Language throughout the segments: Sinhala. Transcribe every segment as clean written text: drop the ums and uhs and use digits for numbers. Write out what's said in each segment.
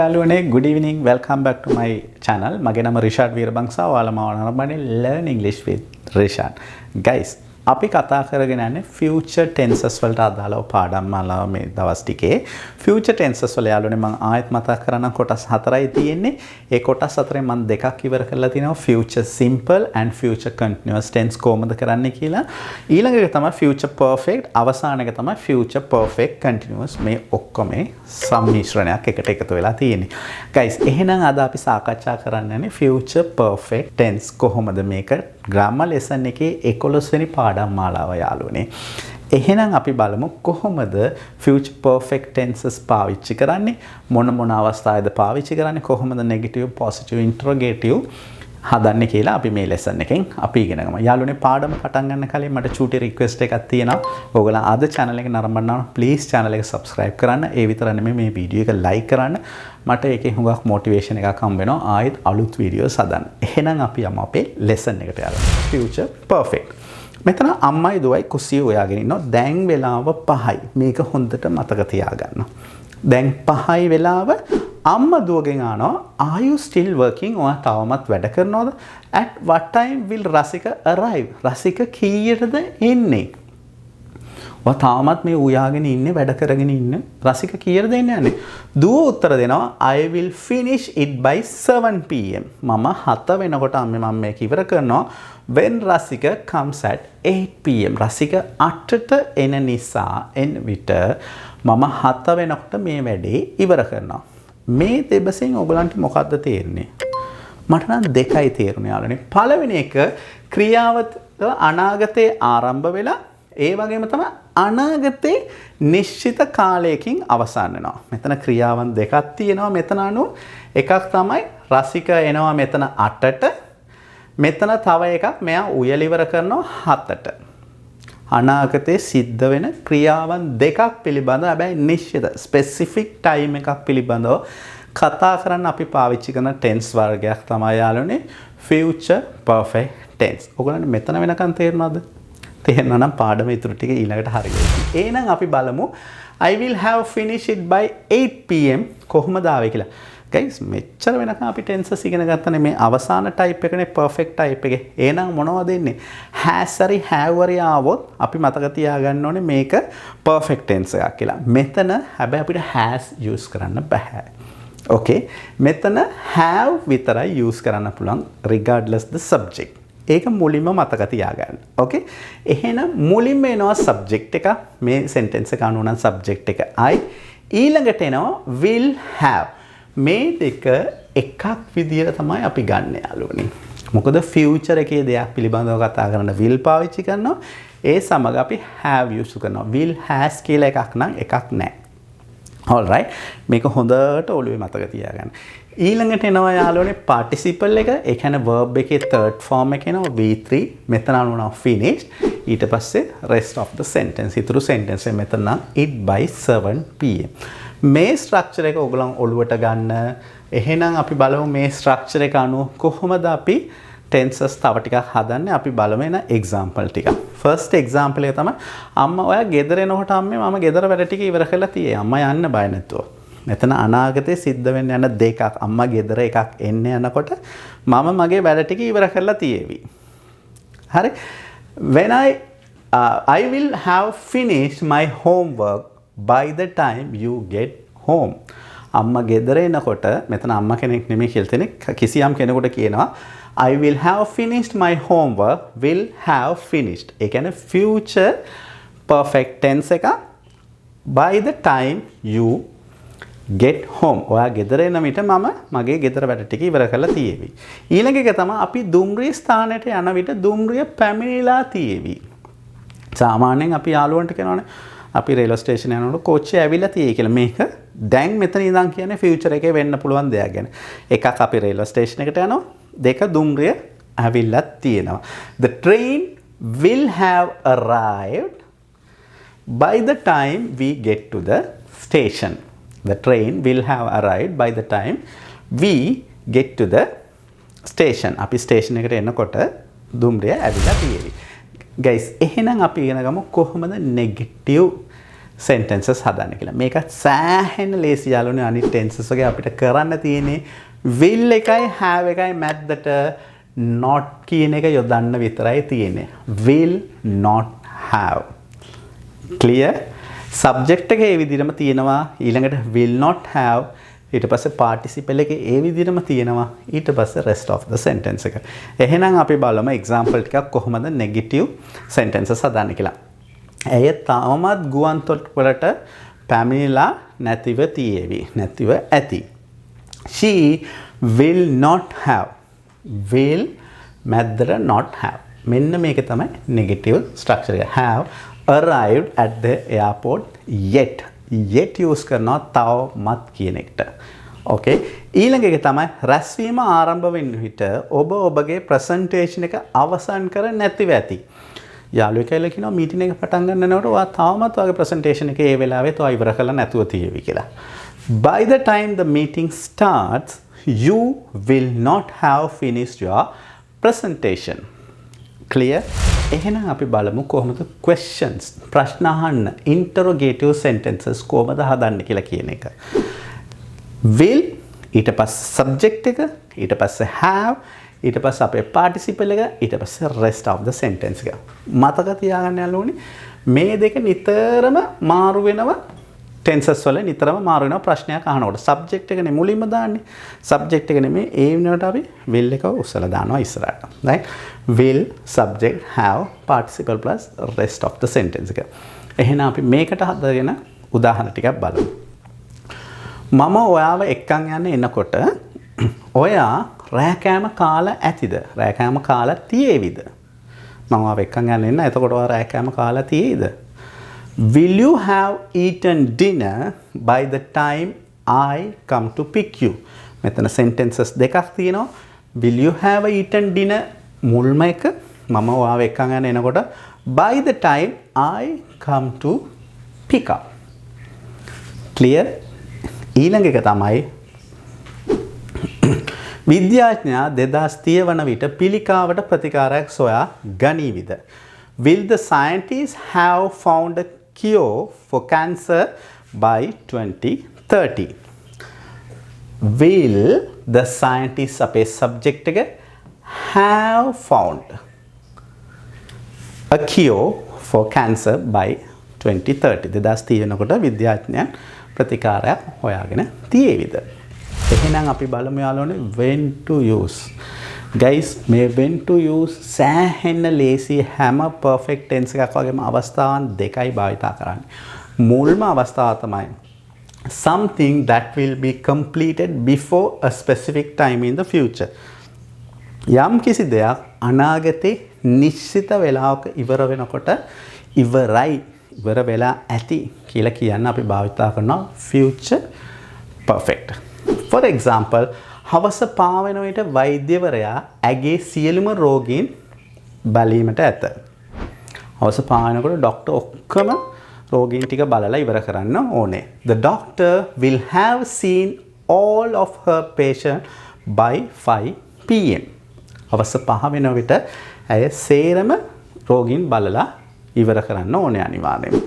යාළුවනේ good evening welcome back to my channel මගේ නම Rishard Weerabangsa ඔයාලා මාව නරඹන්නේ learn English with Rishard guys අපි කතා කරගෙන යන්නේ future tenses වලට අදාළව පාඩම් මාලාව මේ දවස් ටිකේ future tenses වල යාළුවනේ මම ආයෙත් මතක් කරනම් කොටස් 4යි තියෙන්නේ ඒ කොටස් 4ෙන් මම දෙකක් ඉවර කරලා තිනවා future simple and future continuous tense කොහොමද කරන්නේ කියලා ඊළඟ එක තමයි future perfect අවසාන එක තමයි future perfect continuous මේ ඔක්කොම සම්මිශ්‍රණයක් එකට එකතු වෙලා තියෙන්නේ guys එහෙනම් අද අපි සාකච්ඡා කරන්න යන්නේ future perfect tense කොහොමද මේක grammar lesson එකේ 11 වෙනි පාඩම් මාලාව යාළුවනේ. එහෙනම් අපි බලමු කොහොමද future perfect tenses පාවිච්චි කරන්නේ මොන අවස්ථාවේද පාවිච්චි කරන්නේ කොහොමද negative positive interrogative හදන්නේ කියලා අපි මේ lesson එකෙන් අපි ඉගෙන ගමු. යාළුවනේ පාඩම පටන් ගන්න කලින් මට චූටි request එකක් තියෙනවා. ඕගොල්ලෝ අද channel එක නරඹනවා නම් please channel එක subscribe කරන්න. ඒ විතර නෙමෙයි මේ වීඩියෝ එක like කරන්න. මට ඒකේ හුඟක් motivation එකක් හම්බ වෙනවා ආයෙත් අලුත් videos හදන්න. එහෙනම් අපි යමු අපේ lesson එකට යන්න. future perfect. මෙතන අම්මයි දුවයි කුස්සිය හොයාගෙන ඉන්නවා. දැන් වෙලාව 5යි. මේක හොඳට මතක තියාගන්න. දැන් 5යි වෙලාව අම්මා දුවගෙන් අහනවා are you still working ඔයා තවමත් වැඩ කරනවද? at what time will Rasika arrive? Rasika කීයටද එන්නේ? ඔයා තාමත් මේ උයාගෙන ඉන්නේ වැඩ කරගෙන ඉන්නේ. රසික කීයටද එන්නේ යන්නේ? දුව උත්තර දෙනවා I will finish it by 7 pm. මම 7 වෙනකොට අම්මේ මම මේක ඉවර කරනවා. when Rasika comes at 8 pm. රසික 8ට එන නිසා එන විට මම 7 වෙනකොට මේ වැඩේ ඉවර කරනවා. මේ දෙබසෙන් ඔයගලන්ට මොකද්ද තේරෙන්නේ? මට නම් දෙකයි තේරුනේ යාළුවනේ. පළවෙනි එක ක්‍රියාව අනාගතයේ ආරම්භ වෙලා ඒ වගේම තමයි අනාගතේ නිශ්චිත කාලයකින් අවසන් වෙනවා. මෙතන ක්‍රියාවන් දෙකක් තියෙනවා. මෙතන අනුව එකක් තමයි රසික එනවා මෙතන 8ට. මෙතන තව එකක් මෙයා උයල ඉවර කරනවා 7ට. අනාගතේ සිද්ධ වෙන ක්‍රියාවන් දෙකක් පිළිබඳව හැබැයි නිශ්චිත specific time එකක් පිළිබඳව කතා කරන්න අපි පාවිච්චි කරන tense වර්ගයක් තමයි යාළුවනේ future perfect tense. ඔයගොල්ලන්ට මෙතන වෙනකන් තේරුණාද? තේරෙනවා නම් පාඩම ඉතුරු ටික ඊළඟට හරියට. එහෙනම් අපි බලමු I will have finished it by 8 pm කොහොමද ආවේ කියලා. guys මෙච්චර වෙනකන් අපි tenses ඉගෙන ගත්තනේ මේ අවසාන type එකනේ perfect type එකේ. එහෙනම් මොනවද එන්නේ? has හරි have හරි ආවොත් අපි මතක තියාගන්න ඕනේ මේක perfect tense එකක් කියලා. මෙතන හැබැයි අපිට has use කරන්න බෑ. okay මෙතන have විතරයි use කරන්න පුළුවන් regardless the subject. ඒක මුලින්ම මතක තියාගන්න. ඕකේ. එහෙනම් මුලින්ම එනවා subject එක. මේ sentence එක අනුව නම් subject එක I. ඊළඟට එනවා will have. මේ දෙක එකක් විදියට තමයි අපි ගන්න යාළුවනේ. මොකද future එකේ දෙයක් පිළිබඳව කතා කරන will පාවිච්චි කරනවා. ඒ සමග අපි have use කරනවා. will has කියලා එකක් නම් එකක් නැහැ. all right. මේක හොඳට ඔළුවේ මතක තියාගන්න. ඊළඟට එනවා යාළුවනේ participle එක. ඒ කියන්නේ verb එකේ third form එක එනවා V3. මෙතන අනුනවා finished. ඊට පස්සේ rest of the sentence. ඊතුරු sentence එක මෙතන නම් it by 7 pm. මේ structure එක ඔයගොල්ලන් ඔළුවට ගන්න. එහෙනම් අපි බලමු මේ structure එක අනුව කොහොමද අපි tenses තව ටිකක් හදන්නේ. අපි බලමු එන example ටික. first example එක තමයි අම්මා ඔයා ගෙදර එනකොට අම්මේ මම ගෙදර වැඩ ටික ඉවර කරලා තියෙයි. අම්මා යන්න බය නැතුව. මෙතන අනාගතේ සිද්ධ වෙන්න යන දෙකක් අම්මා ගෙදර එකක් එන්න යනකොට මම මගේ වැඩ ටික ඉවර කරලා තියෙවි. හරි. when I will have finished my homework by the time you get home. අම්මා ගෙදර එනකොට මෙතන අම්මා කෙනෙක් නෙමෙයි කියලා තියෙන්නේ කිසියම් කෙනෙකුට කියනවා I will have finished my homework will have finished. ඒ කියන්නේ future perfect tense එක by the time you get home. ඔයා ගෙදර එන විට මම මගේ ගෙදර වැඩ ටික ඉවර කරලා තියෙවි. ඊළඟ එක තමයි අපි දුම්රිය ස්ථානයට යන විට දුම්රිය පැමිණිලා තියෙවි. සාමාන්‍යයෙන් අපි යාළුවන්ට කියනවානේ අපි රේල්වේ ස්ටේෂන් යනකොට කෝච්චිය ඇවිල්ලා තියෙයි කියලා. මේක දැන් මෙතන ඉඳන් කියන්නේ future එකේ වෙන්න පුළුවන් දෙයක් ගැන. එකක් අපි රේල්වේ ස්ටේෂන් එකට යනවා. දෙක දුම්රිය ඇවිල්ලා තියෙනවා. The train will have arrived by the time we get to the station. The train will have arrived by the time we get to the station. අපි ස්ටේෂන් එකට එනකොට දුම්රිය ඇවිල්ලා තියෙවි. guys එහෙනම් අපි ඉගෙන ගමු කොහොමද negative sentences හදන්න කියලා. මේක සෑහෙන ලේසි යාළුවනේ අනිත් tenses වගේ අපිට කරන්න තියෙන්නේ will එකයි have එකයි මැද්දට not කියන එක යොදන්න විතරයි තියෙන්නේ. will not have. clear? subject එක ඒ විදිහටම තියෙනවා. ඊළඟට will not have ඊට පස්සේ participle එක ඒ විදිහටම තියෙනවා. ඊට පස්සේ rest of the sentence එක. එහෙනම් අපි බලමු example ටිකක් කොහොමද negative sentences හදන්න කියලා. ඇය තාමත් ගුවන් තොටුපළට පැමිණිලා නැතිව තියේවි. නැතිව ඇති. She will not have. will මැද්දට not have. මෙන්න මේක තමයි negative structure එක. have arrived at the airport yet. yet use කරනවා තවමත් කියන එකට. okay ඊළඟ එක තමයි රැස්වීම ආරම්භ වෙන විට ඔබ ඔබගේ presentation එක අවසන් කර නැතිව ඇති. යාළුවෙක් කියලා කියනවා මීටින් එක පටන් ගන්නකොට ඔයා තාමත් ඔයාගේ presentation එක ඒ වෙලාවෙත් ඔයා ඉවර කරලා නැතුව තියෙවි කියලා. by the time the meeting starts you will not have finished your presentation. clear? එහෙනම් අපි බලමු කොහොමද questions ප්‍රශ්න අහන්න interrogative sentences කොහොමද හදන්න කියලා කියන එක. will ඊට පස්සේ subject එක ඊට පස්සේ have ඊට පස්සේ අපේ participle එක ඊට පස්සේ rest of the sentence එක. මතක තියාගන්න යාළුවනේ මේ දෙක නිතරම මාරු වෙනවා tenses වල නිතරම මාරු වෙනවා ප්‍රශ්නයක් අහනකොට. subject එකනේ මුලින්ම දාන්නේ. subject එක නෙමෙයි ඒ වෙනකොට අපි will එක උස්සලා දානවා ඉස්සරහට. right? will subject have participle plus rest of the sentence එක. එහෙනම් අපි මේකට හදගෙන උදාහරණ ටිකක් බලමු. මම ඔයාව එක්කන් යන්න එනකොට ඔයා රෑ කෑම කාලා ඇතිද? රෑ කෑම කාලා තියේවිද? මම ඔයාව එක්කන් යන්න එන්න. එතකොට ඔයා රෑ කෑම කාලා තියේද? Will you have eaten dinner by the time I come to pick you? මෙතන sentences දෙකක් තියෙනවා. Will you have eaten dinner මුල්ම එක මම ඔයාව එක්කන් යන්න එනකොට by the time I come to pick up. clear? ඊළඟ එක තමයි විද්‍යාඥයා 2030 වන විට පිළිකාවට ප්‍රතිකාරයක් සොයා ගනීවිද? Will the scientists have found a cure for cancer by 2030? Will the scientists අපේ subject එක have found a cure for cancer by 2030? 2030 වෙනකොට විද්‍යාඥයන් ප්‍රතිකාරයක් හොයාගෙන තියේවිද? එහෙනම් අපි බලමු යාළුවනේ when to use. guys මේ when to use සෑහෙන ලේසි හැම perfect tense එකක් වගේම අවස්ථාවන් දෙකයි භාවිතා කරන්නේ. මුල්ම අවස්ථාව තමයි something that will be completed before a specific time in the future. යම් කිසි දෙයක් අනාගතේ නිශ්චිත වෙලාවක ඉවර වෙනකොට ඉවරයි ඉවර වෙලා ඇති කියලා කියන්න අපි භාවිතා කරනවා future perfect. for example හවස පාවෙන විට වෛද්‍යවරයා ඇගේ සියලුම රෝගීන් බැලීමට ඇත. හවස පාවෙනකොට ડોක්ටර් ඔක්කොම රෝගීන් ටික බලලා ඉවර කරන්න ඕනේ. The doctor will have seen all of her patients by 5 pm. හවස 5 වෙන විට ඇය සේරම රෝගීන් බලලා ඉවර කරන්න ඕනේ අනිවාර්යයෙන්.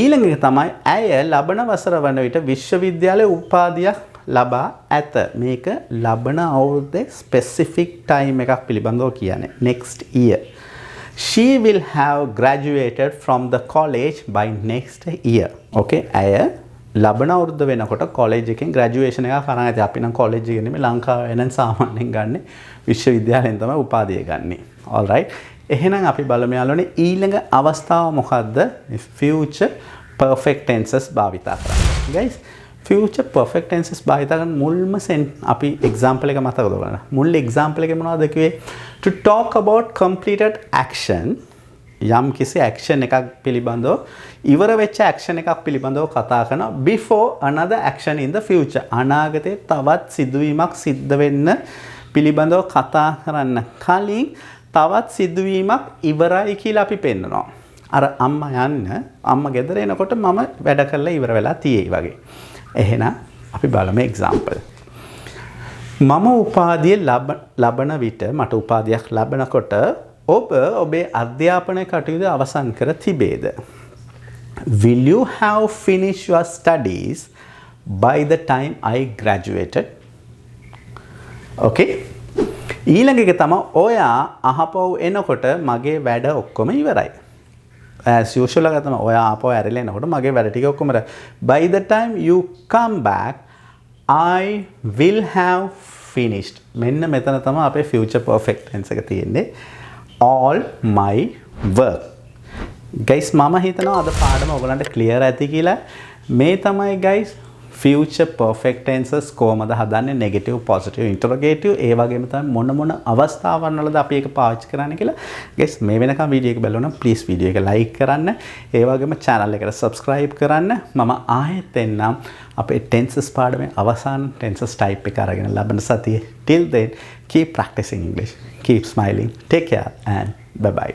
ඊළඟ එක තමයි ඇය ලබන වසර වන විට විශ්වවිද්‍යාලයේ උපාධියක් ලබා ඇත. මේක ලබන අවුරුද්දේ specific time එකක් පිළිබඳව කියන්නේ. next year. She will have graduated from the college by next year. okay ඇය ලබන අවුරුද්ද වෙනකොට college එකෙන් graduation එකක් කරන් ඇති. අපි නම් college එකේ නෙමෙයි ලංකාවේ වෙනන් සාමාන්‍යයෙන් ගන්න විශ්වවිද්‍යාලයෙන් තමයි උපාධිය ගන්නෙ. all right. එහෙනම් අපි බලමු යාළුවනේ ඊළඟ අවස්ථාව මොකද්ද? future perfect tenses භාවිතා කරන්න. guys future perfect tenses භාවිතා කරන මුල්ම අපි example එක මතකද බලන්න. මුල් example එකේ මොනවද කිව්වේ? to talk about completed action යම් කිසි action එකක් පිළිබඳව ඉවර වෙච්ච action එකක් පිළිබඳව කතා කරනවා before another action in the future. අනාගතේ තවත් සිදුවීමක් සිද්ධ වෙන්න පිළිබඳව කතා කරන්න කලින් තවත් සිදුවීමක් ඉවරයි කියලා අපි පෙන්නනවා. අර අම්මා අම්මා ගෙදර එනකොට මම වැඩ කරලා ඉවර වෙලා තියෙයි වගේ. එහෙනම් අපි බලමු example. මම උපාධිය ලබන විට මට උපාධියක් ලැබනකොට ඔබ ඔබේ අධ්‍යාපන කටයුතු අවසන් කර තිබේද? will you have finished your studies by the time I graduated? okay ඊළඟ එක තමයි ඔයා අහපව් එනකොට මගේ වැඩ ඔක්කොම ඉවරයි. as usual එක තමයි ඔයා ආපහු ඇරිලා එනකොට මගේ වැඩ ටික ඔක්කොම ඉවරයි. by the time you come back I will have finished. මෙන්න මෙතන තමයි අපේ future perfect tense එක තියෙන්නේ. all my work. guys මම හිතනවා අද පාඩම ඔයගලන්ට clear ඇති කියලා. මේ තමයි guys future perfect tenses කොහමද හදන්නේ negative positive interrogative ඒ වගේම තමයි මොන අවස්ථාවන් වලද අපි ඒක පාවිච්චි කරන්නේ කියලා. guys මේ වෙනකම් වීඩියෝ එක බලනවා නම් please වීඩියෝ එක like කරන්න. ඒ වගේම channel එකට subscribe කරන්න. මම ආයෙත් එන්නම් අපේ tenses පාඩමේ අවසාන tenses type එක අරගෙන ලබන සතියේ. till then keep practicing English. keep smiling. take care and bye bye.